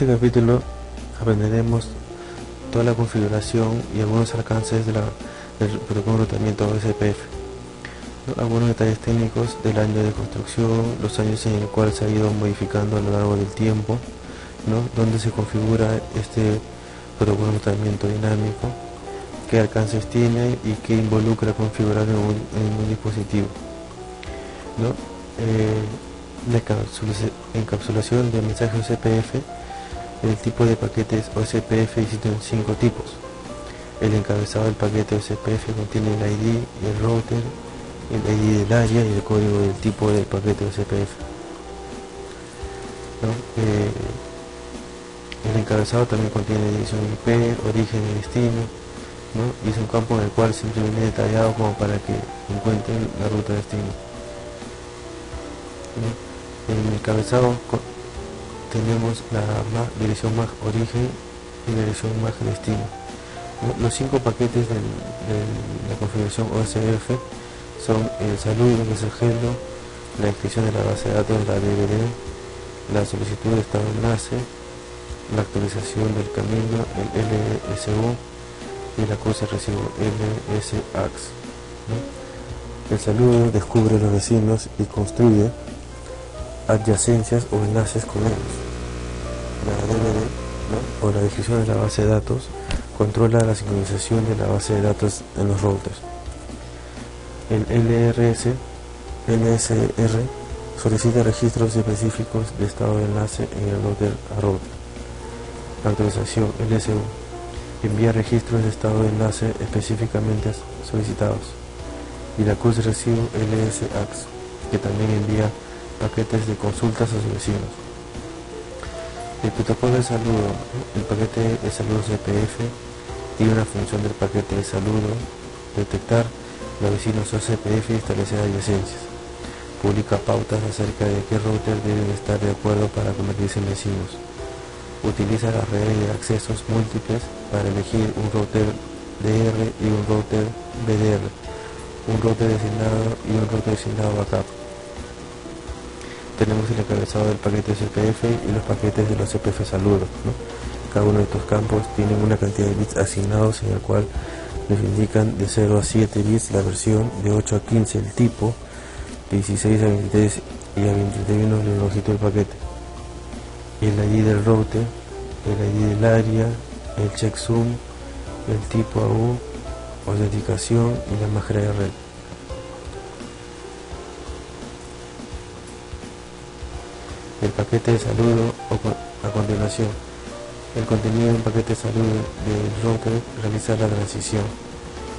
este capítulo aprenderemos toda la configuración y algunos alcances del protocolo de enrutamiento SPF, ¿no? Algunos detalles técnicos del año de construcción, los años en el cual se ha ido modificando a lo largo del tiempo, ¿no? Dónde se configura este protocolo de enrutamiento dinámico, qué alcances tiene y qué involucra configurar en un dispositivo, ¿no? La encapsulación de mensajes OSPF. El tipo de paquetes OSPF existen 5 tipos. El encabezado del paquete OSPF contiene el ID, el router, el ID del área y el código del tipo del paquete OSPF, ¿no? El encabezado también contiene dirección IP, origen y destino, ¿no? Y es un campo en el cual siempre viene detallado como para que encuentren la ruta de destino, ¿no? En el encabezado tenemos la dirección MAC origen y la dirección MAC destino. Los 5 paquetes de la configuración OSPF son el saludo, que es el hello, la descripción de la base de datos, la DVD, la solicitud de estado de enlace, la actualización del camino, el LSU, y la cruce recibo LSAX, ¿no? El saludo descubre los vecinos y construye adyacencias o enlaces con ellos. La DVD, ¿no? O la descripción de la base de datos controla la sincronización de la base de datos en los routers. El LSR solicita registros específicos de estado de enlace en el router a router. La actualización LSU envía registros de estado de enlace específicamente solicitados. Y la cruce recibo LSAX, que también envía paquetes de consultas a sus vecinos. El protocolo de saludo, el paquete de saludo CPF tiene una función del paquete de saludo: detectar los vecinos OSPF y establecer adyacencias. Publica pautas acerca de qué router deben estar de acuerdo para convertirse en vecinos. Utiliza las redes de accesos múltiples para elegir un router DR y un router BDR, un router designado y un router designado backup. Tenemos el encabezado del paquete CPF y los paquetes de los CPF saludos, ¿no? Cada uno de estos campos tiene una cantidad de bits asignados, en el cual nos indican de 0 a 7 bits la versión, de 8 a 15 el tipo, de 16 a 23 y a 21 la longitud del paquete. El ID del router, el ID del área, el checksum, el tipo AU, autenticación y la máscara de red. El paquete de saludo a continuación. El contenido de un paquete de saludo del router realiza la transición.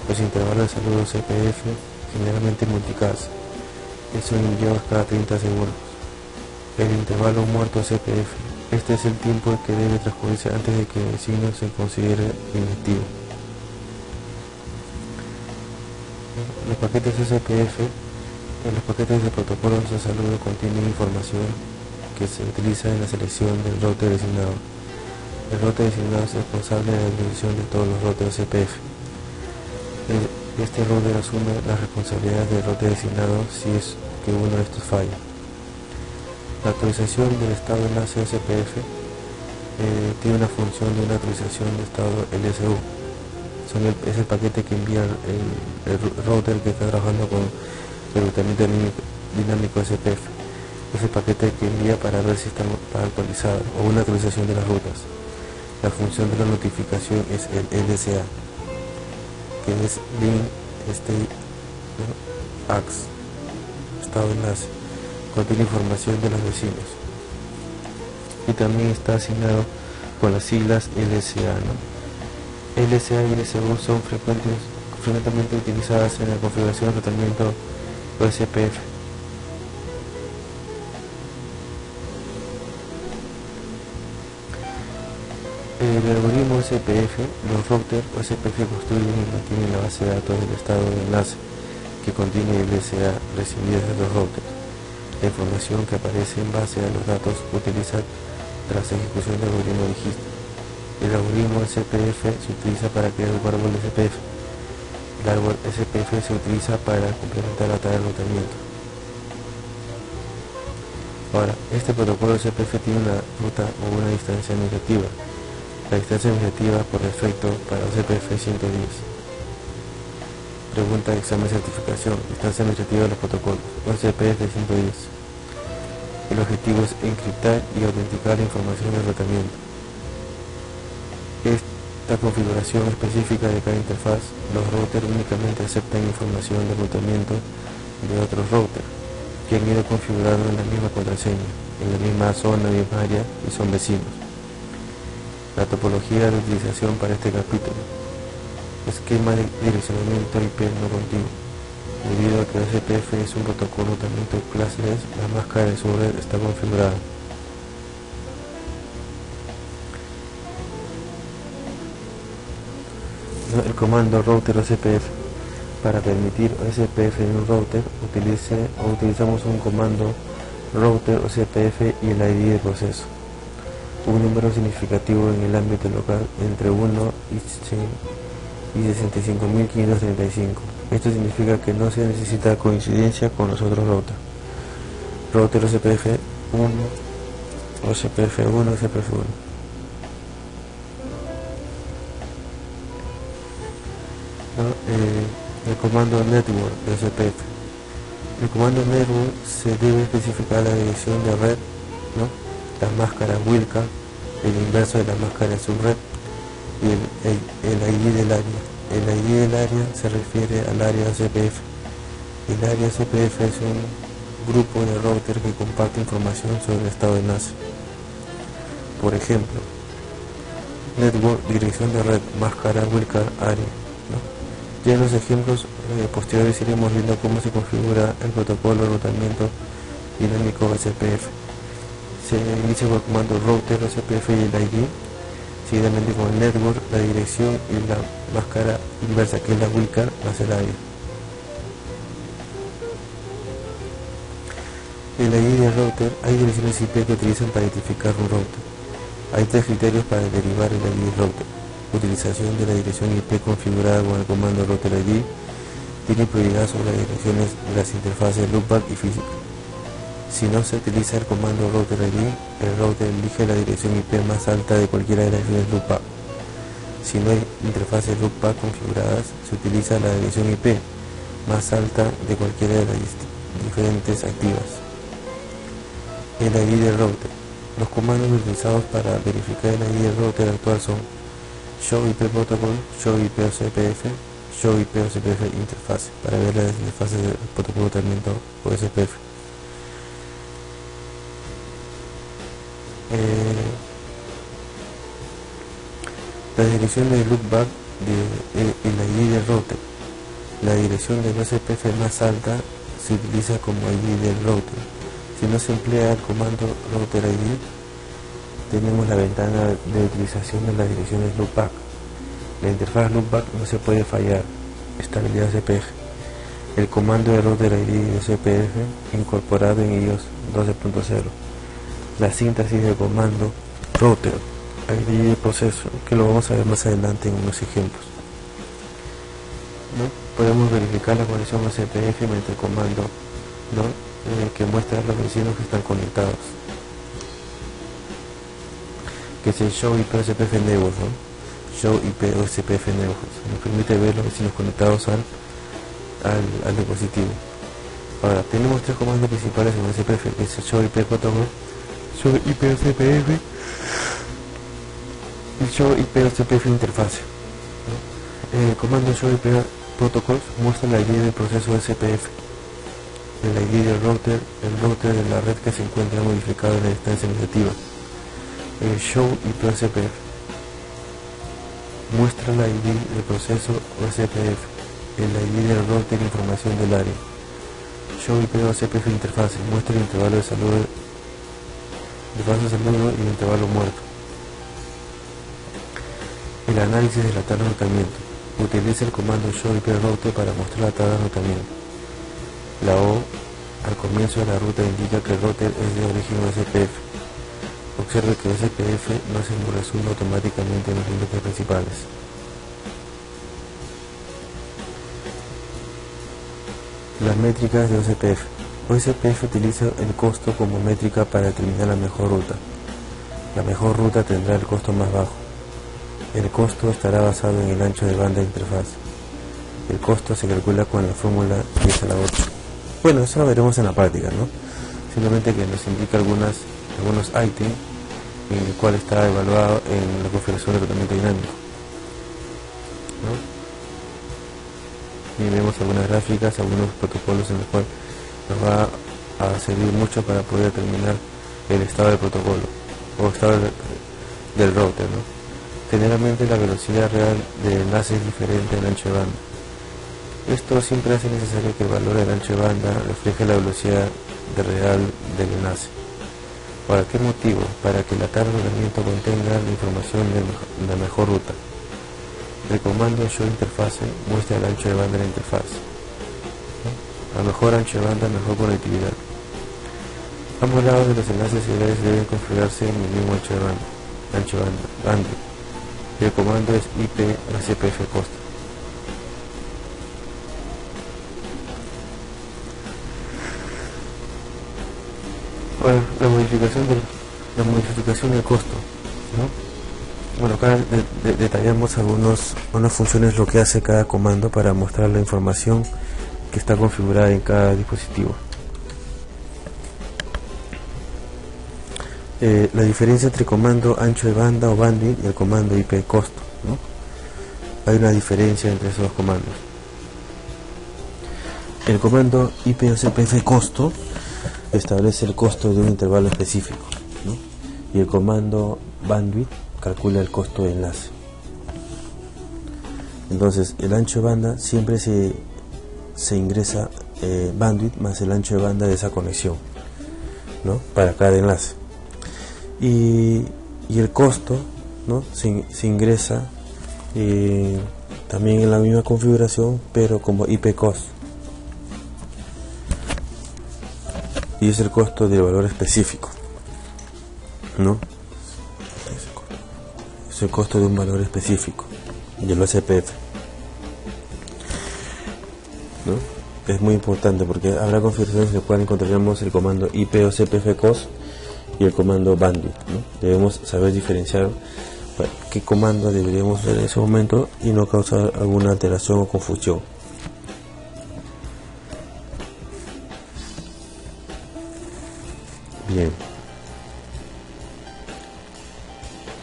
Los intervalos de saludo CPF, generalmente multicast, son enviados cada 30 segundos. El intervalo muerto CPF. Este es el tiempo que debe transcurrirse antes de que el vecino se considere inactivo. Los paquetes SPF, los paquetes de protocolos de saludo contienen información que se utiliza en la selección del router designado. El router designado es responsable de la ejecución de todos los routers CPF. Este router asume las responsabilidades del router designado si es que uno de estos falla. La actualización del estado de enlace SPF tiene una función de una actualización de estado LSU. Es el paquete que envía el router que está trabajando con el enrutamiento dinámico SPF. Es el paquete que envía para ver si está actualizado o una actualización de las rutas. La función de la notificación es el LSA, que es Link State Ax, estado de enlace. Contiene información de los vecinos y también está asignado con las siglas LSA, ¿no? LSA y LSU son frecuentemente utilizadas en la configuración de tratamiento OSPF. El algoritmo SPF, los routers OSPF construyen y mantienen la base de datos del estado de enlace que contiene LSA recibidas de los routers. La información que aparece en base a los datos utilizada tras la ejecución del algoritmo digista. El algoritmo SPF se utiliza para crear el árbol SPF. El árbol SPF se utiliza para complementar la tabla de enrutamiento. Ahora, este protocolo OCPF tiene una ruta o una distancia administrativa. La distancia administrativa por defecto para OCPF es 110. Pregunta de examen de certificación. Distancia administrativa de los protocolos. OCPF 110. El objetivo es encriptar y autenticar la información del rotamiento. Esta configuración específica de cada interfaz, los routers únicamente aceptan información del rotamiento de otros routers que han ido configurando en la misma contraseña, en la misma zona, misma área y son vecinos. La topología de utilización para este capítulo. Esquema de direccionamiento IP no continuo. Debido a que OCPF es un protocolo de rotamiento clase S, la máscara de su red está configurada. El comando router OCPF. Para permitir OCPF en un router, utilizamos un comando router OCPF y el ID de proceso. Un número significativo en el ámbito local entre 1 y 65.535. Esto significa que no se necesita coincidencia con los otros routers. Router OCPF 1, OCPF 1, OCPF 1. El comando network de OCPF. El comando network se debe especificar la dirección de red, la máscara Wilca, el inverso de la máscara subred y el ID del área. El ID del área se refiere al área OCPF. El área OCPF es un grupo de routers que comparte información sobre el estado de enlace. Por ejemplo, network, dirección de red, máscara Wilca, área. Ya en los ejemplos posteriores iremos viendo cómo se configura el protocolo de rotamiento dinámico OCPF. Se inicia con el comando router OCPF y el ID, seguidamente con el network, la dirección y la máscara inversa, que es la Wilcar más el área. En la ID del router hay direcciones IP que utilizan para identificar un router. Hay tres criterios para derivar el ID del router. Utilización de la dirección IP configurada con el comando router ID tiene prioridad sobre las direcciones de las interfaces loopback y física. Si no se utiliza el comando router ID, el router elige la dirección IP más alta de cualquiera de las direcciones loopback. Si no hay interfaces loopback configuradas, se utiliza la dirección IP más alta de cualquiera de las diferentes activas. El ID del router. Los comandos utilizados para verificar el ID del router actual son Show IP Protocol, Show IP OCPF, Show IP OCPF Interface, para ver las interfaces del protocolo de rotamiento OCPF. La dirección de loopback en la ID del router. La dirección del OCPF más alta se utiliza como ID del router. Si no se emplea el comando router ID, tenemos la ventana de utilización de las direcciones loopback. La interfaz loopback no se puede fallar. Estabilidad OCPF. El comando de router ID de OCPF incorporado en iOS 12.0. La síntesis del comando router ID de proceso, que lo vamos a ver más adelante en unos ejemplos. Podemos verificar la conexión OCPF mediante el comando que muestra a los vecinos que están conectados, que es el Show IP OCPF Neighborhood, Show IP OCPF Neighborhood, nos permite ver los vecinos conectados al dispositivo. Ahora, tenemos tres comandos principales en OCPF, que es el Show IP Protocol, Show IP OCPF y Show IP OCPF Interface. El comando Show IP Protocol muestra la ID del proceso OCPF, el ID del router, el router de la red que se encuentra modificado en la distancia negativa. El Show IP OCPF muestra la ID del proceso OCPF, el ID del router e información del área. Show IP OCPF Interface muestra el intervalo de saludo y el intervalo muerto. El análisis de la tabla de rotamiento. Utiliza el comando Show IP Router para mostrar la tabla de rotamiento. La O al comienzo de la ruta indica que el router es de origen OCPF. Observe que OCPF no se resume automáticamente en los límites principales. Las métricas de OCPF. OSPF utiliza el costo como métrica para determinar la mejor ruta. La mejor ruta tendrá el costo más bajo. El costo estará basado en el ancho de banda de interfaz. El costo se calcula con la fórmula 10 a la 8. Bueno, eso lo veremos en la práctica, ¿no? Simplemente que nos indica algunos ítems en el cual está evaluado en la configuración de tratamiento dinámico, ¿no? Y vemos algunas gráficas, algunos protocolos en los cuales nos va a servir mucho para poder determinar el estado del protocolo o estado del router, ¿no? Generalmente la velocidad real del enlace es diferente al ancho de banda. Esto siempre hace necesario que el valor del ancho de banda refleje la velocidad real del enlace. ¿Para qué motivo? Para que la tabla de ordenamiento contenga la información de la mejor ruta. El comando show interface muestra el ancho de banda de la interfaz. A mejor ancho de banda, mejor conectividad. Ambos lados de los enlaces seriales deben configurarse en el mismo ancho de banda. Y el comando es IP OSPF costo. Bueno, la modificación del costo, ¿no? Bueno, acá detallamos algunas funciones, lo que hace cada comando para mostrar la información que está configurada en cada dispositivo. La diferencia entre comando ancho de banda o bandwidth y el comando IP costo, ¿no? Hay una diferencia entre esos dos comandos. El comando IP OSPF costo establece el costo de un intervalo específico, ¿no? Y el comando bandwidth calcula el costo de enlace. Entonces el ancho de banda siempre se ingresa bandwidth más el ancho de banda de esa conexión, ¿no? Para cada enlace. Y el costo, ¿no? se ingresa también en la misma configuración, pero como IP cost. Y es el costo del valor específico, ¿no? Es el costo de un valor específico del OSPF, ¿no? Es muy importante porque habrá configuraciones en las cuales encontraremos el comando IP OSPF cost y el comando bandwidth, ¿no? Debemos saber diferenciar qué comando deberíamos hacer en ese momento y no causar alguna alteración o confusión. Bien.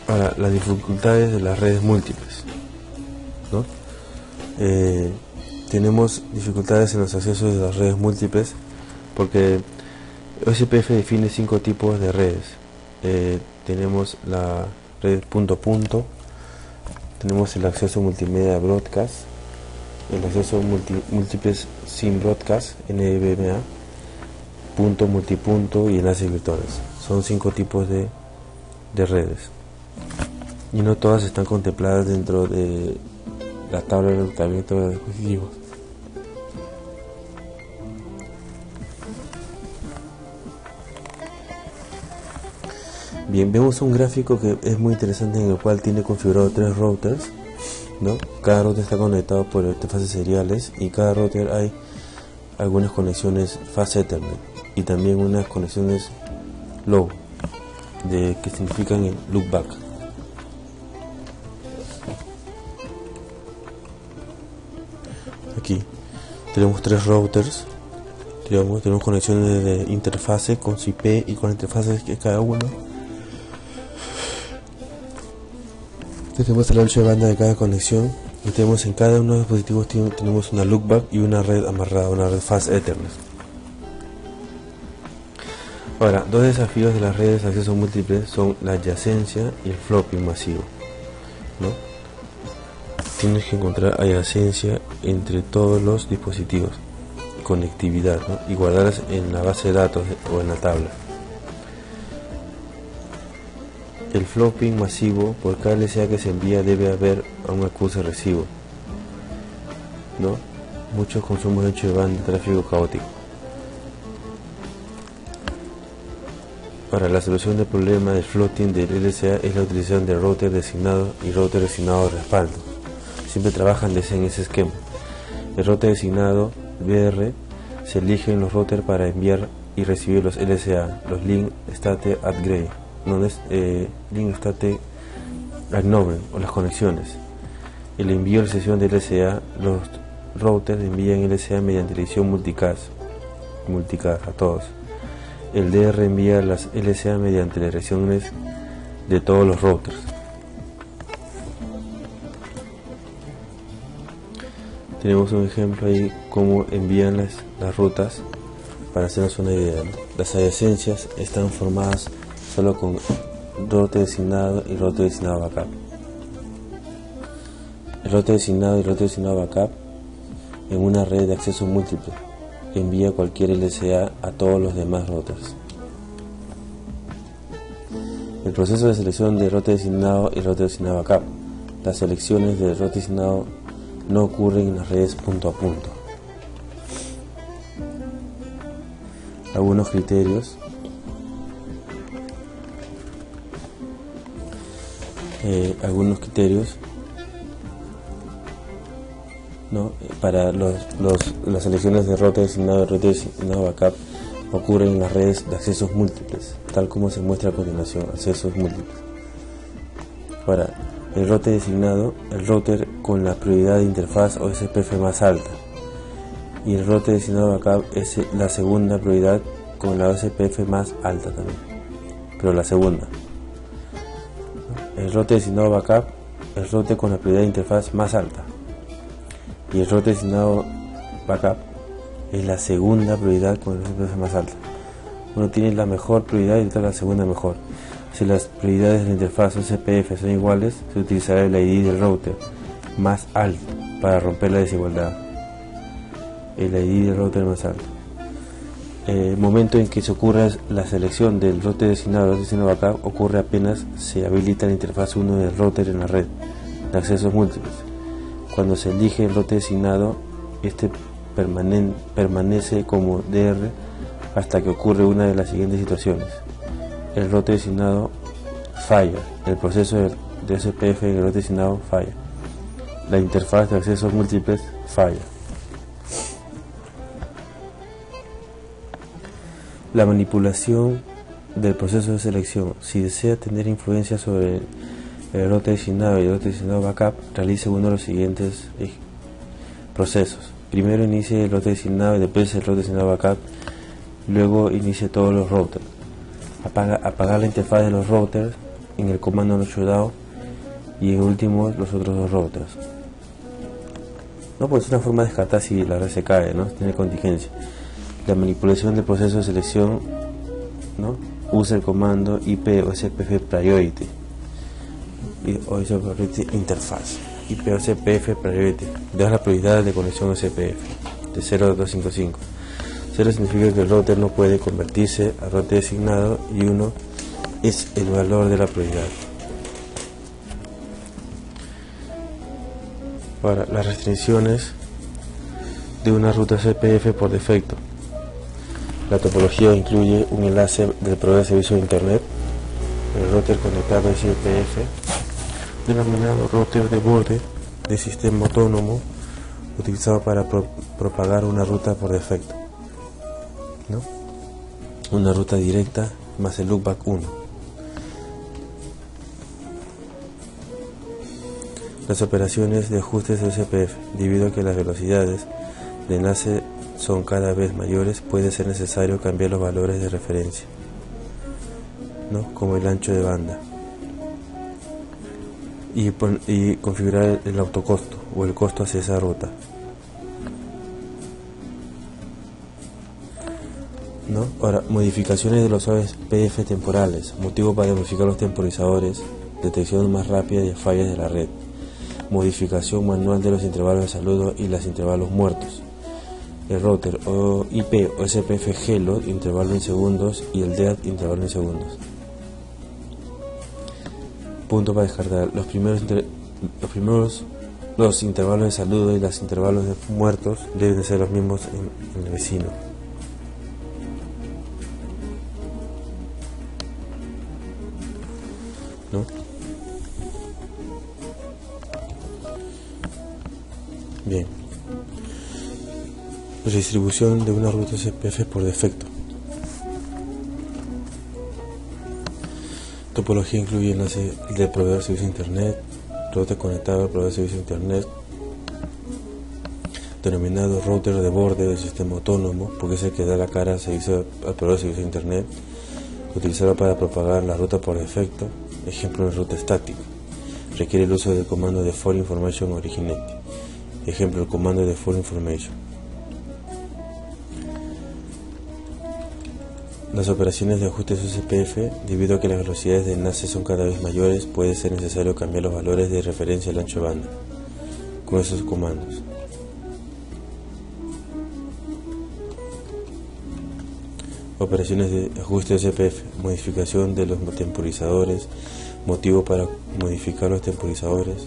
Ahora, las dificultades de las redes múltiples, ¿no? Tenemos dificultades en los accesos de las redes múltiples porque OSPF define 5 tipos de redes. Tenemos la red punto, tenemos el acceso multimedia broadcast, el acceso múltiples sin broadcast, NVMe, punto, multipunto y enlaces virtuales. Son 5 tipos de redes y no todas están contempladas dentro de la tabla de enrutamiento de dispositivos. Bien, vemos un gráfico que es muy interesante en el cual tiene configurado 3 routers, ¿no? Cada router está conectado por interfaces seriales y cada router hay algunas conexiones Fast Ethernet y también unas conexiones low que significan el loopback. Aquí tenemos 3 routers, tenemos conexiones de interfase con su IP y con interfaces que cada uno. Tenemos el ancho de banda de cada conexión y tenemos en cada uno de los dispositivos tenemos una loopback y una red amarrada, una red Fast Ethernet. Ahora, 2 desafíos de las redes de acceso múltiple son la adyacencia y el flopping masivo, ¿no? Tienes que encontrar adyacencia entre todos los dispositivos, conectividad, ¿no? Y guardarlas en la base de datos o en la tabla. El flopping masivo, por cada LSA que se envía debe haber un acuse recibo, ¿no? Muchos consumos de ancho de banda, tráfico caótico. Para la solución del problema del floating del LSA es la utilización de router designado y router designado de respaldo. Siempre trabajan en ese esquema. El router designado BR Se eligen los routers para enviar y recibir los LSA, los Link State Upgrade, Link State Acknowledgement o las conexiones. El envío de la sesión de LSA, los routers envían LSA mediante edición multicast a todos. El DR envía las LSA mediante las direcciones de todos los routers. Tenemos un ejemplo ahí cómo envían las rutas para hacernos una idea, ¿no? Las adyacencias están formadas solo con router designado y router designado backup. El router designado y router designado backup en una red de acceso múltiple envía cualquier LSA a todos los demás routers. El proceso de selección de router designado y router designado backup. Las selecciones del router designado no ocurren en las redes punto a punto. Algunos criterios. ¿No? Para las selecciones de router designado y router designado backup ocurren en las redes de accesos múltiples, tal como se muestra a continuación, accesos múltiples. Para el router designado, el router con la prioridad de interfaz o SPF más alta, y el router designado backup es la segunda prioridad con la SPF más alta también, pero la segunda. El router designado backup, el router con la prioridad de interfaz más alta, y el router designado backup es la segunda prioridad con la SPF más alta. Uno tiene la mejor prioridad y otra la segunda mejor. Si las prioridades de la interfaz o SPF son iguales, se utilizará el ID del router más alto para romper la desigualdad. El ID del router más alto. El momento en que se ocurra la selección del router designado y router designado backup ocurre apenas se habilita la interfaz 1 del router en la red de accesos múltiples. Cuando se elige el router designado, este permanece como DR hasta que ocurre una de las siguientes situaciones. El router designado falla, el proceso de SPF en el router designado falla, la interfaz de accesos múltiples falla. La manipulación del proceso de selección. Si desea tener influencia sobre el router designado y el router designado backup, realice uno de los siguientes procesos. Primero inicie el router designado y después el router designado backup. Luego inicie todos los routers. Apagar la interfaz de los routers en el comando no shutdown y en último los otros dos routers. No, pues es una forma de descartar si la red se cae, ¿no? Tiene contingencia. La manipulación del proceso de selección, ¿no? Usa el comando IP o SPF Priority o SPF Interface. IP o SPF Priority. Da la prioridad de conexión SPF de 0 a 255. 0 significa que el router no puede convertirse a router designado y 1 es el valor de la prioridad. Para las restricciones de una ruta SPF por defecto. La topología incluye un enlace del proveedor de servicio de internet, el router conectado a SPF, denominado router de borde de sistema autónomo, utilizado para propagar una ruta por defecto, ¿no? Una ruta directa más el loopback 1. Las operaciones de ajustes de SPF, debido a que las velocidades de enlace son cada vez mayores, puede ser necesario cambiar los valores de referencia, ¿no? Como el ancho de banda, y configurar el autocosto o el costo hacia esa ruta, ¿no? Ahora, modificaciones de los SPF temporales, motivo para modificar los temporizadores, detección más rápida de fallas de la red, modificación manual de los intervalos de saludo y los intervalos muertos. El router o IP o SPF Hello, intervalo en segundos, y el DEAD, intervalo en segundos. Punto para descartar. Los intervalos de saludo y los intervalos de muertos deben ser los mismos en el vecino. ¿No? Bien. Pues distribución de una ruta CPF por defecto. Topología incluye enlace del proveedor de servicio de internet, router conectado al proveedor de servicio de internet, denominado router de borde del sistema autónomo, porque es el que da la cara al proveedor de servicio de internet, utilizado para propagar la ruta por defecto, ejemplo de ruta estática. Requiere el uso del comando de For Information Originate, ejemplo el comando de For Information. Las operaciones de ajuste de CPF, debido a que las velocidades de enlace son cada vez mayores, puede ser necesario cambiar los valores de referencia al ancho de banda con esos comandos. Operaciones de ajuste de CPF, modificación de los temporizadores, motivo para modificar los temporizadores,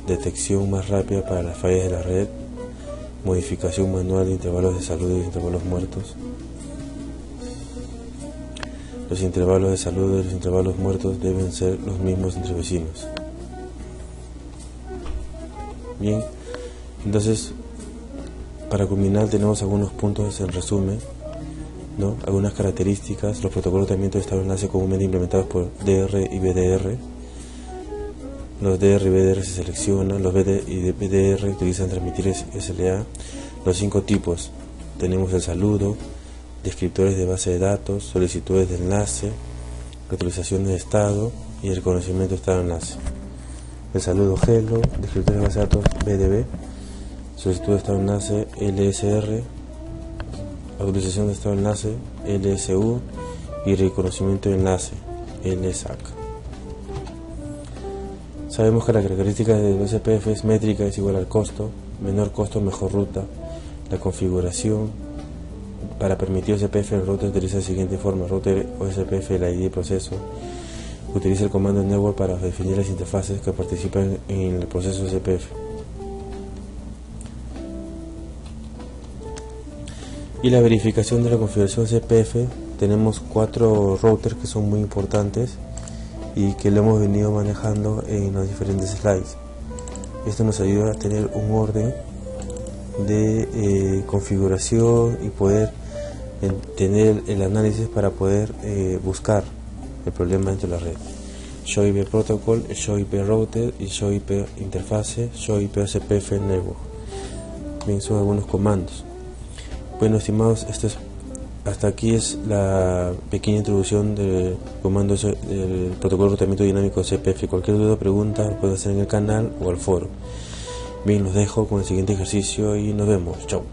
detección más rápida para las fallas de la red, modificación manual de intervalos de saludo y intervalos muertos. Los intervalos de saludo y los intervalos muertos deben ser los mismos entre vecinos. Bien, entonces, para culminar tenemos algunos puntos en resumen, ¿no? Algunas características. Los protocolos de tratamiento de estado de enlace comúnmente implementados por DR y BDR. Los DR y BDR se seleccionan, los BD y BDR utilizan transmitir SLA. Los 5 tipos, tenemos el saludo, descriptores de base de datos, solicitudes de enlace, actualización de estado y el reconocimiento de estado de enlace. El saludo Hello, descriptores de base de datos BDB, solicitud de estado de enlace LSR, actualización de estado de enlace LSU y reconocimiento de enlace LSAC. Sabemos que la característica del CPF es métrica es igual al costo, menor costo mejor ruta. La configuración para permitir OSPF el router utiliza de la siguiente forma: router OSPF el ID de proceso. Utiliza el comando network para definir las interfaces que participan en el proceso OSPF. Y la verificación de la configuración OSPF, tenemos 4 routers que son muy importantes y que lo hemos venido manejando en los diferentes slides. Esto nos ayuda a tener un orden de configuración y poder tener el análisis para poder buscar el problema dentro de la red. Show IP Protocol, Show IP Router y Show IP Interface, Show IP OSPF Network. Bien, son algunos comandos. Bueno, estimados, hasta aquí es la pequeña introducción del comando del protocolo de enrutamiento dinámico CPF. Cualquier duda o pregunta lo pueden hacer en el canal o al foro. Bien, los dejo con el siguiente ejercicio y nos vemos. Chao.